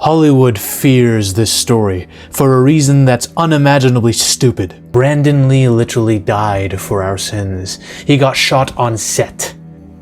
Hollywood fears this story for a reason that's unimaginably stupid. Brandon Lee literally died for our sins. He got shot on set.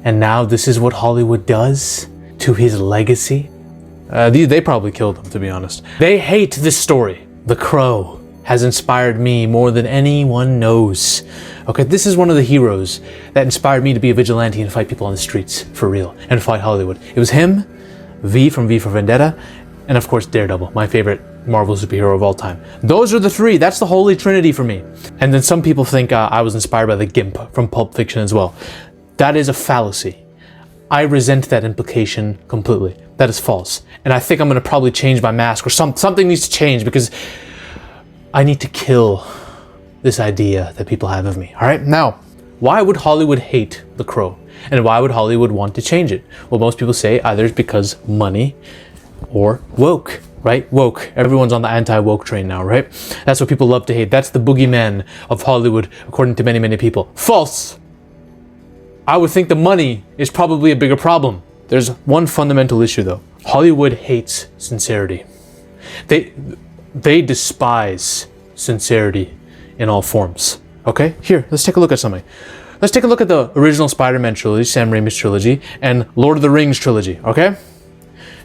And now this is what Hollywood does to his legacy? They probably killed him, to be honest. They hate this story. The Crow has inspired me more than anyone knows. Okay, this is one of the heroes that inspired me to be a vigilante and fight people on the streets, for real, and fight Hollywood. It was him, V from V for Vendetta, and of course Daredevil, my favorite Marvel superhero of all time. Those are the three. That's the holy trinity for me. And then some people think I was inspired by the Gimp from Pulp Fiction as well. That is a fallacy. I resent that implication completely. That is false. And I think I'm going to probably change my mask, or something needs to change, because I need to kill this idea that people have of me. All right, now, why would Hollywood hate The Crow? And why would Hollywood want to change it? Well, most people say either it's because money or woke, right? Woke. Everyone's on the anti-woke train now, right? That's what people love to hate. That's the boogeyman of Hollywood, according to many, many people. False. I would think the money is probably a bigger problem. There's one fundamental issue, though. Hollywood hates sincerity. They despise sincerity in all forms. Okay? Here, let's take a look at something. Let's take a look at the original Spider-Man trilogy, Sam Raimi's trilogy, and Lord of the Rings trilogy, okay?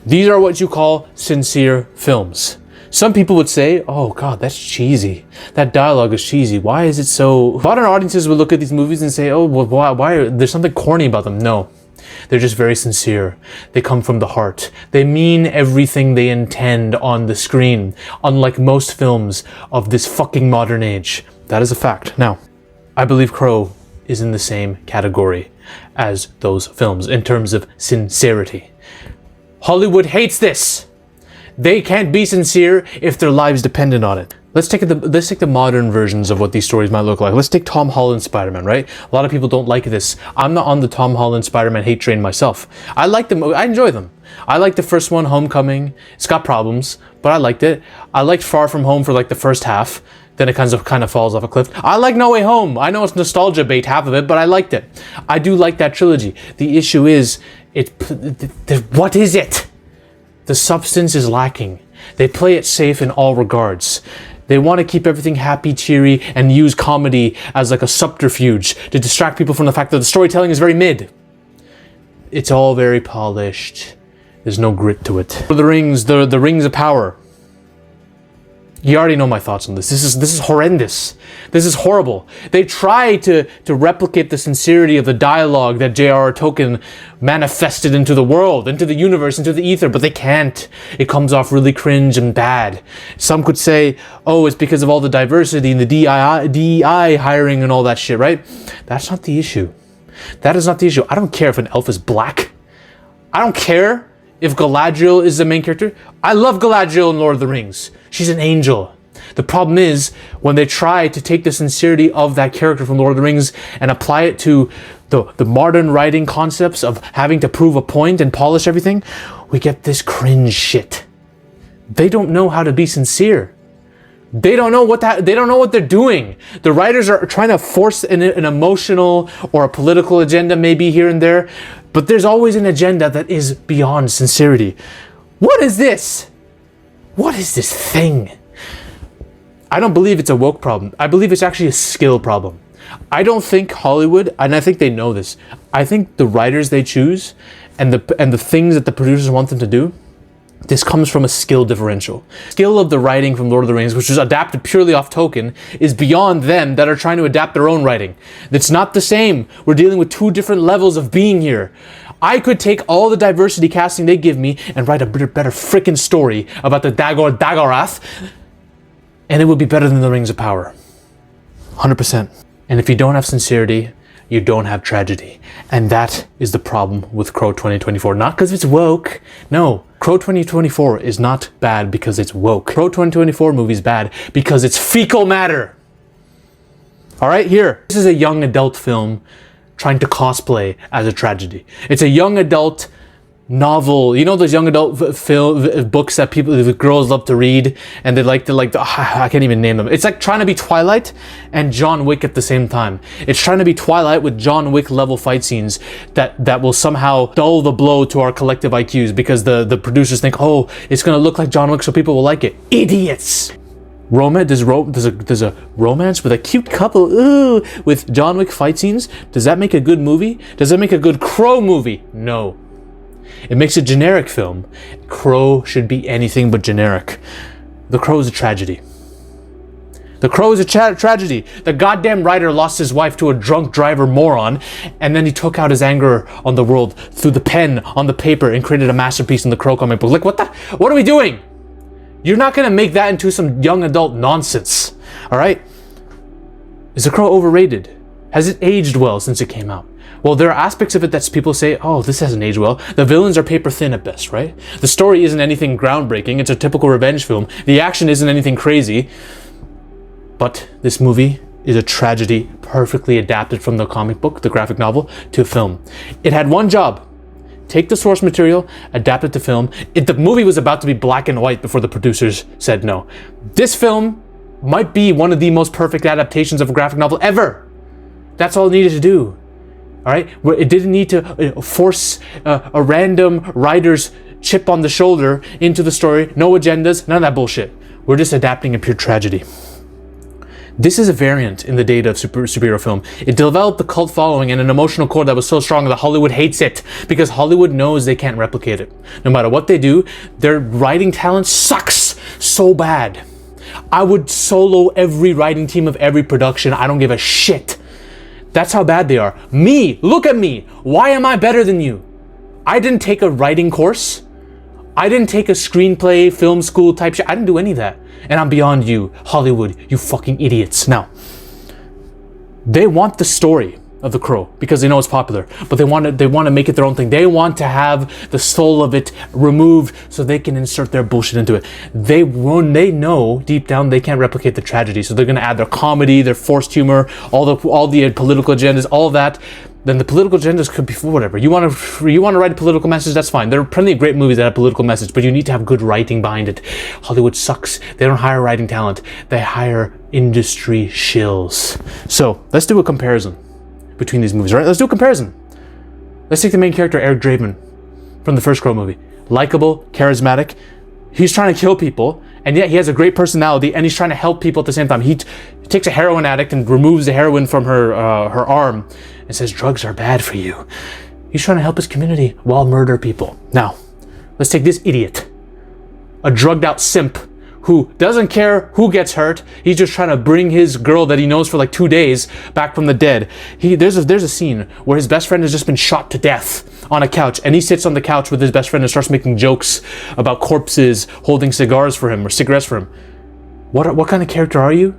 These are what you call sincere films. Some people would say, oh God, that's cheesy. That dialogue is cheesy. Why is it so... Modern audiences would look at these movies and say, oh, well, why there's something corny about them. No, they're just very sincere. They come from the heart. They mean everything they intend on the screen, unlike most films of this fucking modern age. That is a fact. Now, I believe Crow is in the same category as those films in terms of sincerity. Hollywood hates this. They can't be sincere if their lives depended on it. Let's take the modern versions of what these stories might look like. Let's take Tom Holland's Spider-Man, right? A lot of people don't like this. I'm not on the Tom Holland Spider-Man hate train myself. I like them. I enjoy them. I like the first one, Homecoming. It's got problems, but I liked it. I liked Far From Home for like the first half. Then it kind of falls off a cliff. I like No Way Home. I know it's nostalgia bait, half of it, but I liked it. I do like that trilogy. The issue is, what is it? The substance is lacking. They play it safe in all regards. They want to keep everything happy, cheery, and use comedy as like a subterfuge to distract people from the fact that the storytelling is very mid. It's all very polished. There's no grit to it. The Rings, the Rings of Power. You already know my thoughts on this. This is horrendous. This is horrible. They try to replicate the sincerity of the dialogue that J.R.R. Tolkien manifested into the world, into the universe, into the ether, but they can't. It comes off really cringe and bad. Some could say, oh, it's because of all the diversity and the DEI hiring and all that shit, right? That's not the issue. That is not the issue. I don't care if an elf is black. I don't care if Galadriel is the main character. I love Galadriel in Lord of the Rings. She's an angel. The problem is when they try to take the sincerity of that character from Lord of the Rings and apply it to the modern writing concepts of having to prove a point and polish everything, we get this cringe shit. They don't know how to be sincere. They don't know what they're doing. The writers are trying to force an emotional or a political agenda maybe here and there, but there's always an agenda that is beyond sincerity. What is this? What is this thing? I don't believe it's a woke problem. I believe it's actually a skill problem. I don't think Hollywood, and I think they know this, I think the writers they choose and the things that the producers want them to do, this comes from a skill differential. Skill of the writing from Lord of the Rings, which was adapted purely off Tolkien, is beyond them that are trying to adapt their own writing. It's not the same. We're dealing with two different levels of being here. I could take all the diversity casting they give me and write a better freaking story about the Dagorath, and it would be better than the Rings of Power. 100%. And if you don't have sincerity, you don't have tragedy. And that is the problem with Crow 2024. Not because it's woke. No. Crow 2024 is not bad because it's woke. Crow 2024 movie is bad because it's fecal matter. All right, here. This is a young adult film trying to cosplay as a tragedy. It's a young adult novel, you know, those young adult books that the girls love to read, and they like I can't even name them. It's like trying to be Twilight and John Wick at the same time. It's trying to be Twilight with John Wick level fight scenes that will somehow dull the blow to our collective IQs, because the producers think, oh, it's gonna look like John Wick so people will like it. Idiots. There's a romance with a cute couple, ooh, with John Wick fight scenes. Does that make a good movie? Does that make a good Crow movie? No. It makes a generic film. Crow should be anything but generic. The Crow is a tragedy. The Crow is a tragedy. The goddamn writer lost his wife to a drunk driver moron, and then he took out his anger on the world through the pen on the paper and created a masterpiece in the Crow comic book. Like, what are we doing? You're not gonna make that into some young adult nonsense, all right? Is The Crow overrated? Has it aged well since it came out? Well, there are aspects of it that people say, oh, this hasn't aged well. The villains are paper thin at best, right? The story isn't anything groundbreaking. It's a typical revenge film. The action isn't anything crazy. But this movie is a tragedy perfectly adapted from the comic book, the graphic novel, to film. It had one job. Take the source material, adapt it to film. The movie was about to be black and white before the producers said no. This film might be one of the most perfect adaptations of a graphic novel ever. That's all it needed to do. All right? It didn't need to force a random writer's chip on the shoulder into the story. No agendas, none of that bullshit. We're just adapting a pure tragedy. This is a variant in the data of superhero film. It developed a cult following and an emotional core that was so strong that Hollywood hates it, because Hollywood knows they can't replicate it. No matter what they do, their writing talent sucks so bad. I would solo every writing team of every production. I don't give a shit. That's how bad they are. Me, look at me. Why am I better than you? I didn't take a writing course. I didn't take a screenplay, film school type shit. I didn't do any of that. And I'm beyond you, Hollywood, you fucking idiots. Now, they want the story of The Crow because they know it's popular, but they want to make it their own thing. They want to have the soul of it removed so they can insert their bullshit into it. They know deep down they can't replicate the tragedy, so they're going to add their comedy, their forced humor, all the political agendas, all of that. Then the political agendas could be for whatever. You want to write a political message, that's fine. There are plenty of great movies that have political message, but you need to have good writing behind it. Hollywood sucks. They don't hire writing talent. They hire industry shills. So let's do a comparison between these movies, right? Let's do a comparison. Let's take the main character, Eric Draven, from the first Crow movie. Likable, charismatic. He's trying to kill people, and yet he has a great personality, and he's trying to help people at the same time. He takes a heroin addict and removes the heroin from her arm and says, drugs are bad for you. He's trying to help his community while murder people. Now, let's take this idiot, a drugged out simp who doesn't care who gets hurt. He's just trying to bring his girl that he knows for like 2 days back from the dead. There's a scene where his best friend has just been shot to death on a couch, and he sits on the couch with his best friend and starts making jokes about corpses holding cigars for him or cigarettes for him. What kind of character are you?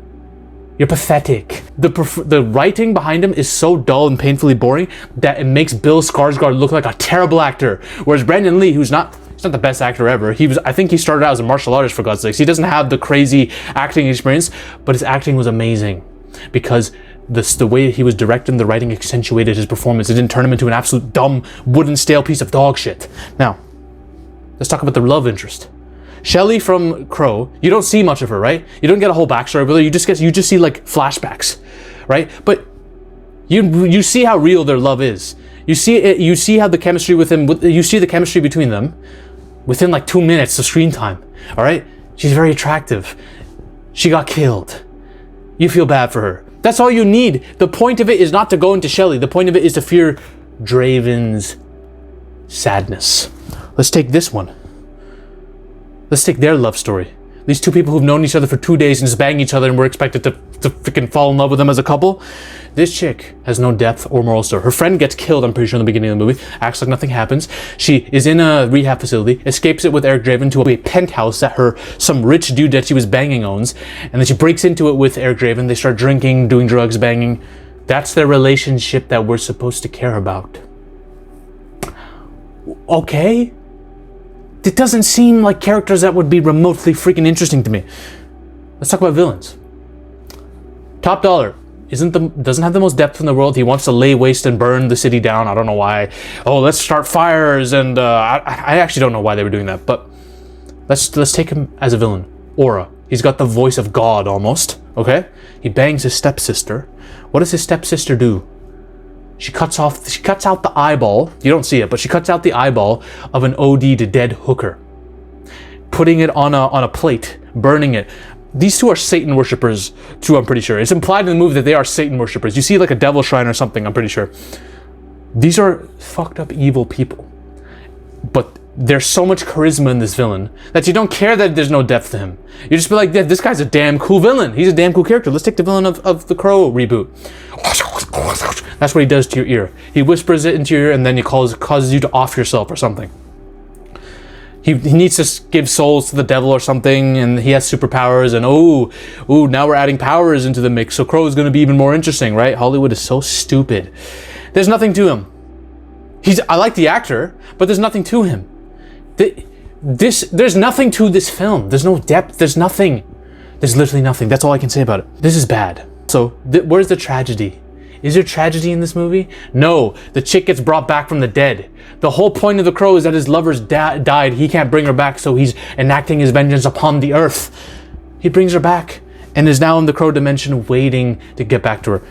You're pathetic. The writing behind him is so dull and painfully boring that it makes Bill Skarsgård look like a terrible actor, whereas Brandon Lee, he's not the best actor ever. I think he started out as a martial artist, for God's sakes. He doesn't have the crazy acting experience, but his acting was amazing because the way he was directed and the writing accentuated his performance. It didn't turn him into an absolute dumb, wooden, stale piece of dog shit. Now, let's talk about the love interest. Shelley from Crow, you don't see much of her, right? You don't get a whole backstory with her. You just see like flashbacks, right? But you see how real their love is. You see how the chemistry with him. You see the chemistry between them within like 2 minutes of screen time. All right, she's very attractive. She got killed. You feel bad for her. That's all you need. The point of it is not to go into Shelley. The point of it is to fear Draven's sadness. Let's take this one. Let's take their love story. These two people who've known each other for 2 days and just bang each other and we're expected to freaking fall in love with them as a couple. This chick has no depth or moral story. Her friend gets killed, I'm pretty sure, in the beginning of the movie. Acts like nothing happens. She is in a rehab facility, escapes it with Eric Draven to a penthouse that some rich dude that she was banging owns. And then she breaks into it with Eric Draven. They start drinking, doing drugs, banging. That's their relationship that we're supposed to care about. Okay? It doesn't seem like characters that would be remotely freaking interesting to me. Let's talk about villains. Top dollar. doesn't have the most depth in the world. He wants to lay waste and burn the city down. I don't know why. Oh, let's start fires, and I actually don't know why they were doing that. But let's take him as a villain. Aura. He's got the voice of God almost. Okay. He bangs his stepsister. What does his stepsister do? She cuts out the eyeball. You don't see it, but she cuts out the eyeball of an OD'd dead hooker, putting it on a plate, burning it. These two are Satan worshippers too, I'm pretty sure. It's implied in the movie that they are Satan worshippers. You see like a devil shrine or something, I'm pretty sure. These are fucked up evil people. But there's so much charisma in this villain that you don't care that there's no depth to him. You just be like, yeah, this guy's a damn cool villain. He's a damn cool character. Let's take the villain of the Crow reboot. That's what he does to your ear. He whispers it into your ear and then he causes you to off yourself or something. He needs to give souls to the devil or something, and he has superpowers, and now we're adding powers into the mix, so Crow is going to be even more interesting, right? Hollywood is so stupid. There's nothing to him. I like the actor, but there's nothing to him. There's nothing to this film. There's no depth. There's nothing. There's literally nothing. That's all I can say about it. This is bad. So, where's the tragedy? Is there tragedy in this movie? No. The chick gets brought back from the dead. The whole point of the Crow is that his lover's died. He can't bring her back, so he's enacting his vengeance upon the earth. He brings her back and is now in the Crow dimension waiting to get back to her.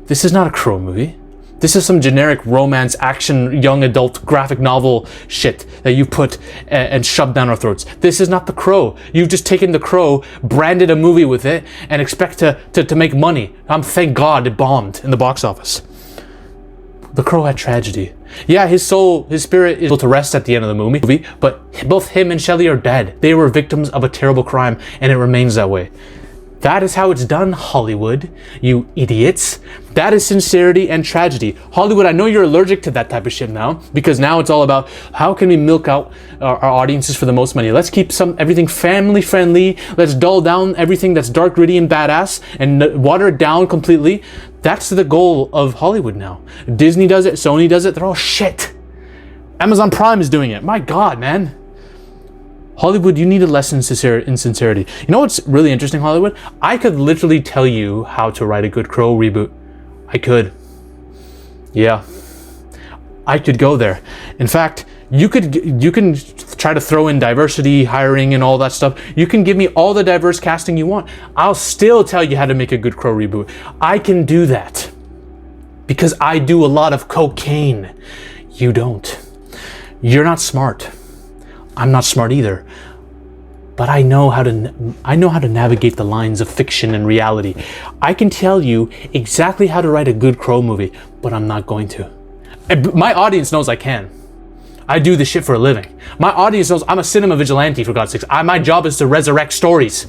This is not a Crow movie. This is some generic romance, action, young adult graphic novel shit that you put and shoved down our throats. This is not The Crow. You've just taken The Crow, branded a movie with it, and expect to make money. Thank God it bombed in the box office. The Crow had tragedy. Yeah, his spirit is able to rest at the end of the movie, but both him and Shelley are dead. They were victims of a terrible crime, and it remains that way. That is how it's done, Hollywood, you idiots. That is sincerity and tragedy. Hollywood, I know you're allergic to that type of shit now, because now it's all about how can we milk out our audiences for the most money. Let's keep everything family friendly. Let's dull down everything that's dark, gritty, and badass, and water it down completely. That's the goal of Hollywood now. Disney does it, Sony does it, they're all shit. Amazon Prime is doing it. My God, man. Hollywood, you need a lesson in sincerity. You know what's really interesting, Hollywood? I could literally tell you how to write a good Crow reboot. I could. Yeah. I could go there. In fact, you can try to throw in diversity, hiring, and all that stuff. You can give me all the diverse casting you want. I'll still tell you how to make a good Crow reboot. I can do that. Because I do a lot of cocaine. You don't. You're not smart. I'm not smart either, but I know how to navigate the lines of fiction and reality. I can tell you exactly how to write a good Crow movie, but I'm not going to. My audience knows I can. I do this shit for a living. My audience knows I'm a cinema vigilante, for God's sakes. My job is to resurrect stories,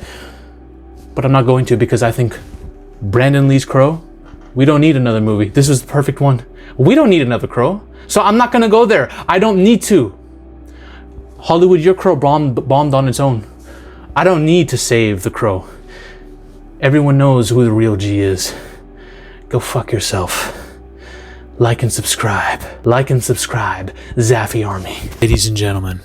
but I'm not going to, because I think Brandon Lee's Crow, we don't need another movie. This is the perfect one. We don't need another Crow, so I'm not going to go there. I don't need to. Hollywood, your Crow bombed on its own. I don't need to save the Crow. Everyone knows who the real G is. Go fuck yourself. Like and subscribe. Like and subscribe, Zaffy Army. Ladies and gentlemen,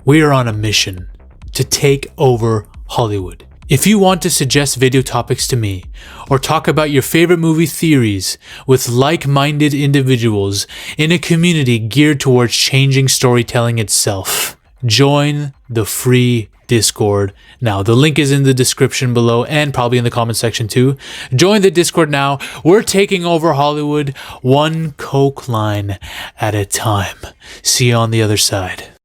we are on a mission to take over Hollywood. If you want to suggest video topics to me, or talk about your favorite movie theories with like-minded individuals in a community geared towards changing storytelling itself, join the free Discord now. The link is in the description below and probably in the comment section too. Join the Discord now. We're taking over Hollywood one coke line at a time. See you on the other side.